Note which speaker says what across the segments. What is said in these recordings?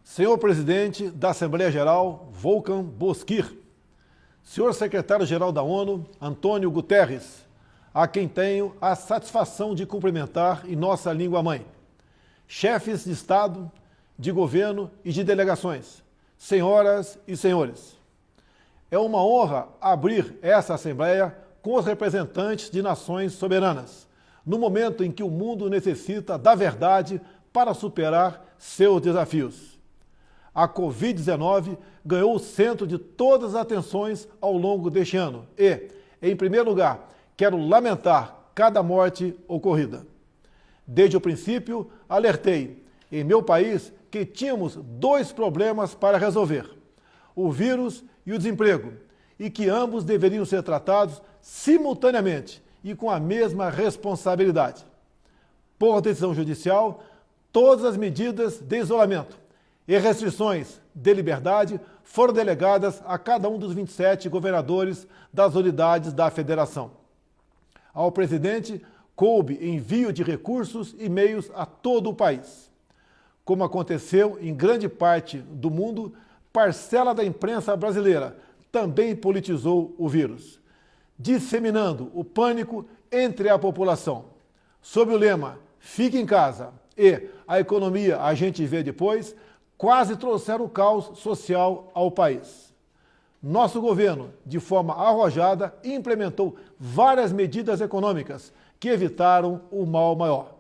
Speaker 1: Senhor Presidente da Assembleia Geral, Volkan Bozkır, Senhor Secretário-Geral da ONU, Antônio Guterres, a quem tenho a satisfação de cumprimentar em nossa língua-mãe, chefes de Estado, de governo e de delegações, senhoras e senhores. É uma honra abrir essa Assembleia com os representantes de nações soberanas, no momento em que o mundo necessita da verdade para superar seus desafios. A Covid-19 ganhou o centro de todas as atenções ao longo deste ano e, em primeiro lugar, quero lamentar cada morte ocorrida. Desde o princípio, alertei, em meu país, que tínhamos dois problemas para resolver: o vírus e o desemprego, e que ambos deveriam ser tratados simultaneamente e com a mesma responsabilidade. Por decisão judicial, todas as medidas de isolamento e restrições de liberdade foram delegadas a cada um dos 27 governadores das unidades da federação. Ao presidente, coube envio de recursos e meios a todo o país. Como aconteceu em grande parte do mundo, parcela da imprensa brasileira também politizou o vírus, disseminando o pânico entre a população. Sob o lema "Fique em casa" e "A economia a gente vê depois", quase trouxeram o caos social ao país. Nosso governo, de forma arrojada, implementou várias medidas econômicas que evitaram o mal maior.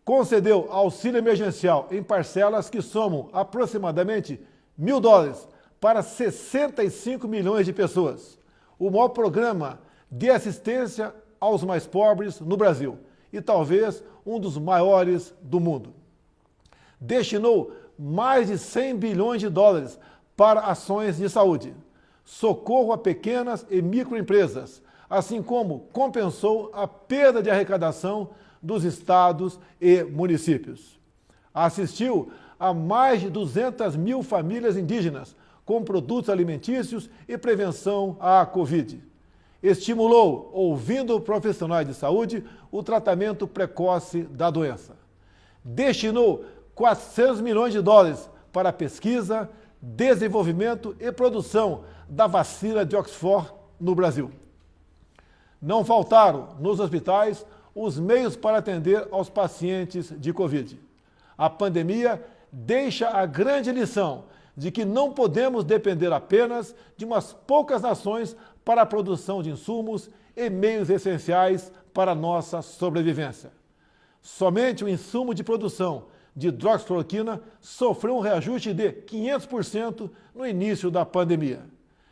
Speaker 1: Concedeu auxílio emergencial em parcelas que somam aproximadamente $1.000 para 65 milhões de pessoas, o maior programa de assistência aos mais pobres no Brasil e talvez um dos maiores do mundo. Destinou mais de $100 bilhões para ações de saúde, socorro a pequenas e microempresas, assim como compensou a perda de arrecadação dos estados e municípios. Assistiu a mais de 200 mil famílias indígenas com produtos alimentícios e prevenção à Covid. Estimulou, ouvindo profissionais de saúde, o tratamento precoce da doença. Destinou $400 milhões para pesquisa, desenvolvimento e produção da vacina de Oxford no Brasil. Não faltaram, nos hospitais, os meios para atender aos pacientes de Covid. A pandemia deixa a grande lição de que não podemos depender apenas de umas poucas nações para a produção de insumos e meios essenciais para a nossa sobrevivência. Somente o insumo de produção de hidroxicloroquina sofreu um reajuste de 500% no início da pandemia.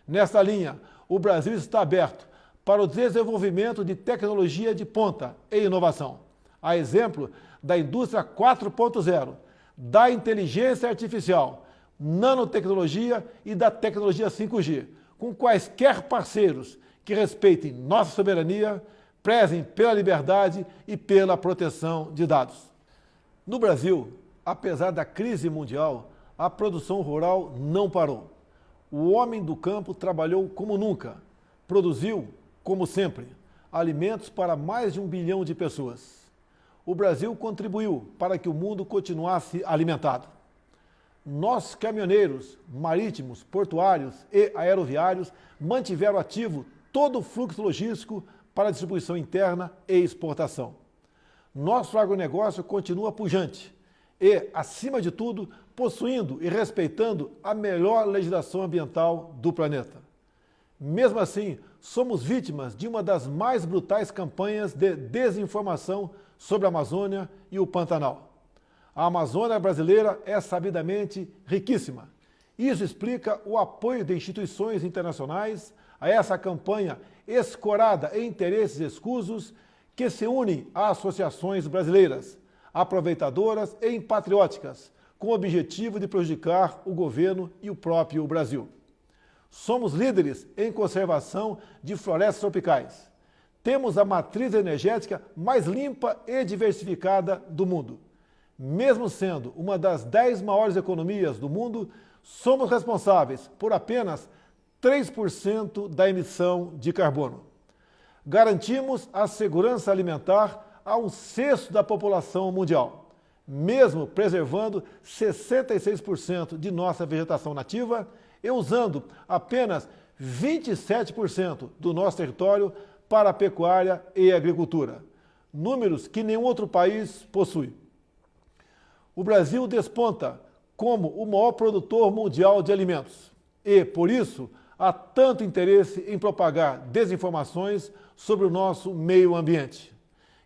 Speaker 1: Nessa linha, o Brasil está aberto para o desenvolvimento de tecnologia de ponta e inovação, a exemplo da indústria 4.0, da inteligência artificial, nanotecnologia e da tecnologia 5G, com quaisquer parceiros que respeitem nossa soberania, prezem pela liberdade e pela proteção de dados. No Brasil, apesar da crise mundial, a produção rural não parou. O homem do campo trabalhou como nunca, produziu, como sempre, alimentos para mais de 1 bilhão de pessoas. O Brasil contribuiu para que o mundo continuasse alimentado. Nossos caminhoneiros, marítimos, portuários e aeroviários mantiveram ativo todo o fluxo logístico para distribuição interna e exportação. Nosso agronegócio continua pujante e, acima de tudo, possuindo e respeitando a melhor legislação ambiental do planeta. Mesmo assim, somos vítimas de uma das mais brutais campanhas de desinformação sobre a Amazônia e o Pantanal. A Amazônia brasileira é sabidamente riquíssima. Isso explica o apoio de instituições internacionais a essa campanha escorada em interesses escusos que se unem a associações brasileiras, aproveitadoras e patrióticas, com o objetivo de prejudicar o governo e o próprio Brasil. Somos líderes em conservação de florestas tropicais. Temos a matriz energética mais limpa e diversificada do mundo. Mesmo sendo uma das 10 maiores economias do mundo, somos responsáveis por apenas 3% da emissão de carbono. Garantimos a segurança alimentar a 1/6 da população mundial. mesmo preservando 66% de nossa vegetação nativa e usando apenas 27% do nosso território para a pecuária e agricultura, números que nenhum outro país possui. O Brasil desponta como o maior produtor mundial de alimentos e, por isso, há tanto interesse em propagar desinformações sobre o nosso meio ambiente.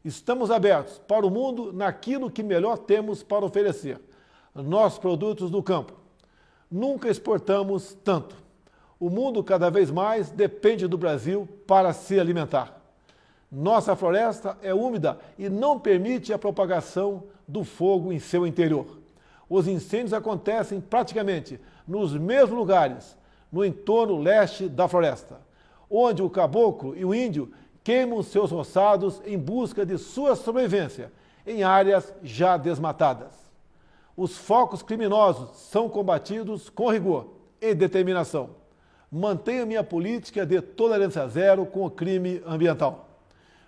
Speaker 1: Estamos abertos para o mundo naquilo que melhor temos para oferecer, nossos produtos do campo. Nunca exportamos tanto. O mundo cada vez mais depende do Brasil para se alimentar. Nossa floresta é úmida e não permite a propagação do fogo em seu interior. Os incêndios acontecem praticamente nos mesmos lugares, no entorno leste da floresta, onde o caboclo e o índio queimam seus roçados em busca de sua sobrevivência em áreas já desmatadas. Os focos criminosos são combatidos com rigor e determinação. Mantenho minha política de tolerância zero com o crime ambiental.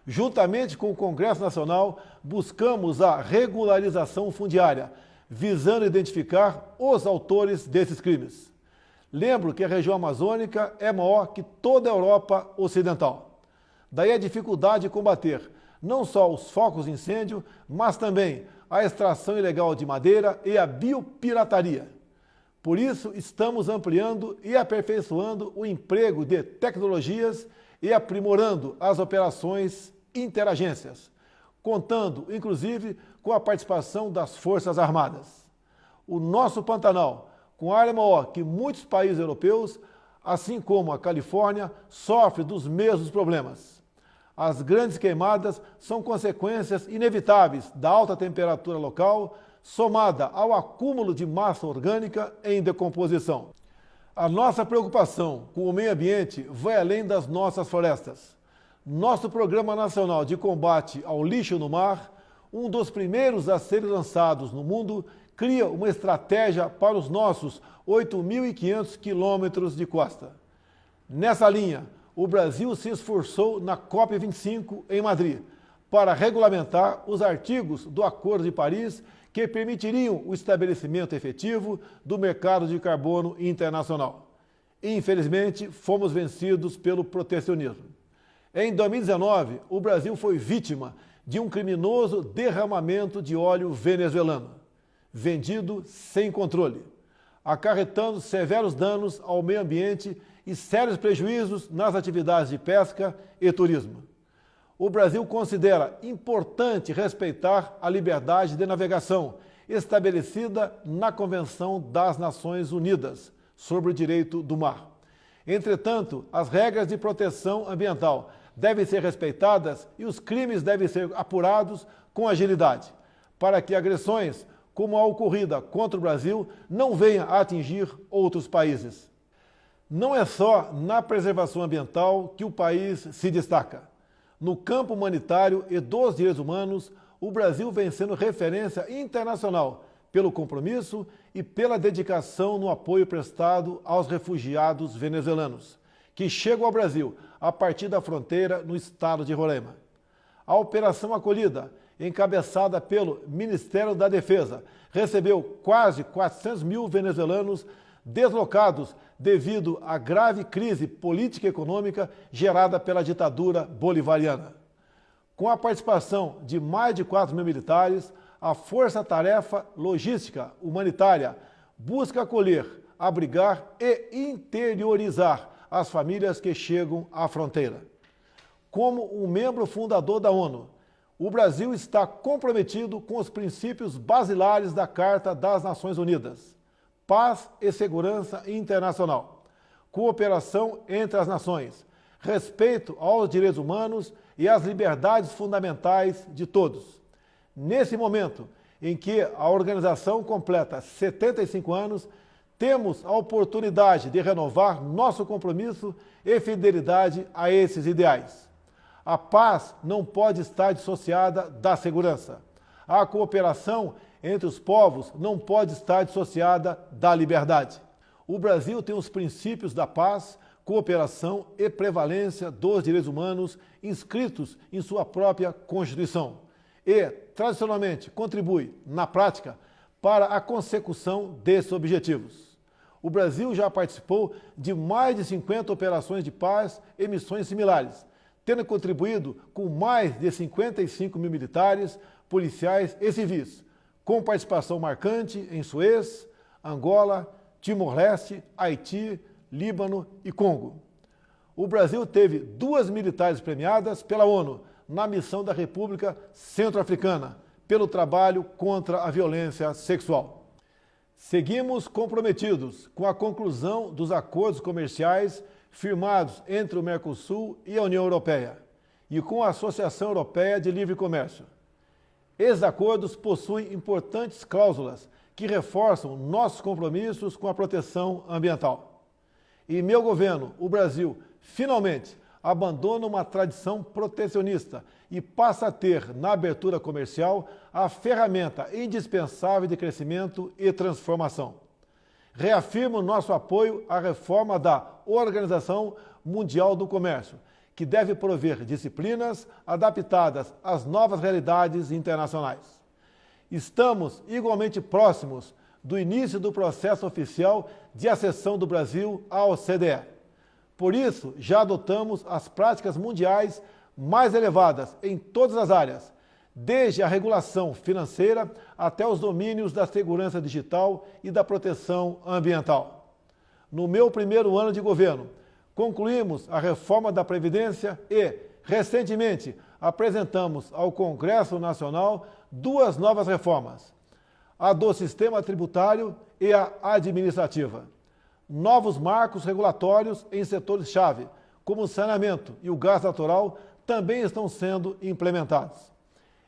Speaker 1: Juntamente com o Congresso Nacional, buscamos a regularização fundiária, visando identificar os autores desses crimes. Lembro que a região amazônica é maior que toda a Europa Ocidental. Daí a dificuldade de combater não só os focos de incêndio, mas também a extração ilegal de madeira e a biopirataria. Por isso, estamos ampliando e aperfeiçoando o emprego de tecnologias e aprimorando as operações interagências, contando, inclusive, com a participação das Forças Armadas. O nosso Pantanal, com área maior que muitos países europeus, assim como a Califórnia, sofre dos mesmos problemas. As grandes queimadas são consequências inevitáveis da alta temperatura local, somada ao acúmulo de massa orgânica em decomposição. A nossa preocupação com o meio ambiente vai além das nossas florestas. Nosso Programa Nacional de Combate ao Lixo no Mar, um dos primeiros a serem lançados no mundo, cria uma estratégia para os nossos 8.500 quilômetros de costa. Nessa linha, o Brasil se esforçou na COP25 em Madrid para regulamentar os artigos do Acordo de Paris que permitiriam o estabelecimento efetivo do mercado de carbono internacional. Infelizmente, fomos vencidos pelo protecionismo. Em 2019, o Brasil foi vítima de um criminoso derramamento de óleo venezuelano, vendido sem controle, acarretando severos danos ao meio ambiente e sérios prejuízos nas atividades de pesca e turismo. O Brasil considera importante respeitar a liberdade de navegação estabelecida na Convenção das Nações Unidas sobre o Direito do Mar. Entretanto, as regras de proteção ambiental devem ser respeitadas e os crimes devem ser apurados com agilidade, para que agressões como a ocorrida contra o Brasil não venham a atingir outros países. Não é só na preservação ambiental que o país se destaca. No campo humanitário e dos direitos humanos, o Brasil vem sendo referência internacional pelo compromisso e pela dedicação no apoio prestado aos refugiados venezuelanos, que chegam ao Brasil a partir da fronteira no estado de Roraima. A Operação Acolhida, encabeçada pelo Ministério da Defesa, recebeu quase 400 mil venezuelanos deslocados devido à grave crise política e econômica gerada pela ditadura bolivariana. Com a participação de mais de 4 mil militares, a Força-Tarefa Logística Humanitária busca acolher, abrigar e interiorizar as famílias que chegam à fronteira. Como um membro fundador da ONU, o Brasil está comprometido com os princípios basilares da Carta das Nações Unidas: paz e segurança internacional, cooperação entre as nações, respeito aos direitos humanos e às liberdades fundamentais de todos. Nesse momento em que a organização completa 75 anos, temos a oportunidade de renovar nosso compromisso e fidelidade a esses ideais. A paz não pode estar dissociada da segurança. A cooperação entre os povos não pode estar dissociada da liberdade. O Brasil tem os princípios da paz, cooperação e prevalência dos direitos humanos inscritos em sua própria Constituição. e, tradicionalmente, contribui, na prática, para a consecução desses objetivos. O Brasil já participou de mais de 50 operações de paz e missões similares, tendo contribuído com mais de 55 mil militares, policiais e civis, com participação marcante em Suez, Angola, Timor-Leste, Haiti, Líbano e Congo. O Brasil teve 2 militares premiadas pela ONU na missão da República Centro-Africana pelo trabalho contra a violência sexual. Seguimos comprometidos com a conclusão dos acordos comerciais firmados entre o Mercosul e a União Europeia e com a Associação Europeia de Livre Comércio. Esses acordos possuem importantes cláusulas que reforçam nossos compromissos com a proteção ambiental. Em meu governo, o Brasil, finalmente, abandona uma tradição protecionista e passa a ter, na abertura comercial, a ferramenta indispensável de crescimento e transformação. Reafirmo nosso apoio à reforma da Organização Mundial do Comércio, que deve prover disciplinas adaptadas às novas realidades internacionais. Estamos igualmente próximos do início do processo oficial de acessão do Brasil à OCDE. Por isso, já adotamos as práticas mundiais mais elevadas em todas as áreas, desde a regulação financeira até os domínios da segurança digital e da proteção ambiental. No meu primeiro ano de governo, concluímos a reforma da Previdência e, recentemente, apresentamos ao Congresso Nacional 2 novas reformas, a do sistema tributário e a administrativa. Novos marcos regulatórios em setores-chave, como o saneamento e o gás natural, também estão sendo implementados.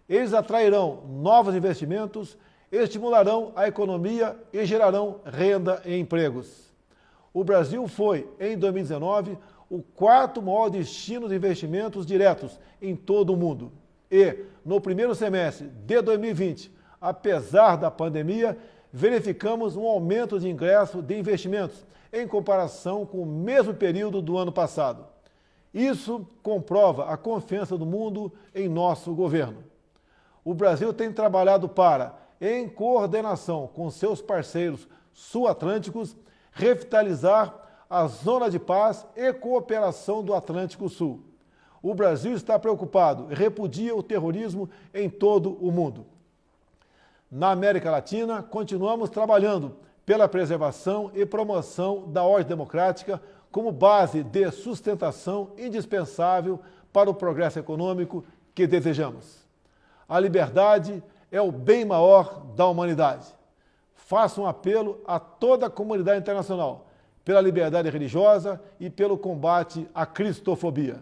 Speaker 1: Eles atrairão novos investimentos, estimularão a economia e gerarão renda e empregos. O Brasil foi, em 2019, o 4º maior destino de investimentos diretos em todo o mundo. E, no primeiro semestre de 2020, apesar da pandemia, verificamos um aumento de ingresso de investimentos em comparação com o mesmo período do ano passado. Isso comprova a confiança do mundo em nosso governo. O Brasil tem trabalhado para, em coordenação com seus parceiros sul-atlânticos, revitalizar a zona de paz e cooperação do Atlântico Sul. O Brasil está preocupado e repudia o terrorismo em todo o mundo. Na América Latina, continuamos trabalhando pela preservação e promoção da ordem democrática como base de sustentação indispensável para o progresso econômico que desejamos. A liberdade é o bem maior da humanidade. Faço um apelo a toda a comunidade internacional pela liberdade religiosa e pelo combate à cristofobia.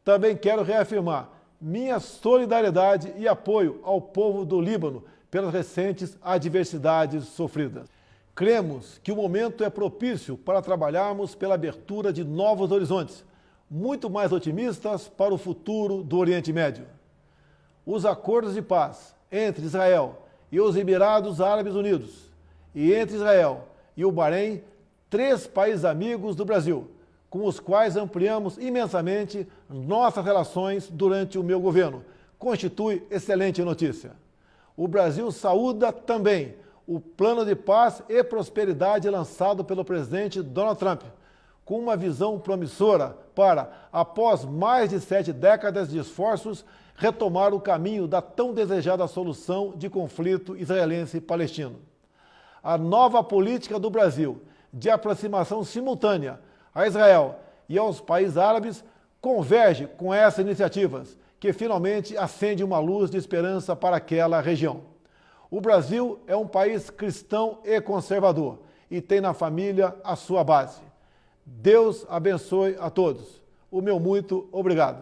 Speaker 1: Também quero reafirmar minha solidariedade e apoio ao povo do Líbano pelas recentes adversidades sofridas. Cremos que o momento é propício para trabalharmos pela abertura de novos horizontes, muito mais otimistas para o futuro do Oriente Médio. Os acordos de paz entre Israel e os Emirados Árabes Unidos e entre Israel e o Bahrein, 3 países amigos do Brasil, com os quais ampliamos imensamente nossas relações durante o meu governo, constitui excelente notícia. O Brasil saúda também o plano de paz e prosperidade lançado pelo presidente Donald Trump, com uma visão promissora para, após mais de 7 décadas de esforços, retomar o caminho da tão desejada solução de conflito israelense-palestino. A nova política do Brasil de aproximação simultânea a Israel e aos países árabes converge com essas iniciativas, que finalmente acende uma luz de esperança para aquela região. O Brasil é um país cristão e conservador e tem na família a sua base. Deus abençoe a todos. O meu muito obrigado.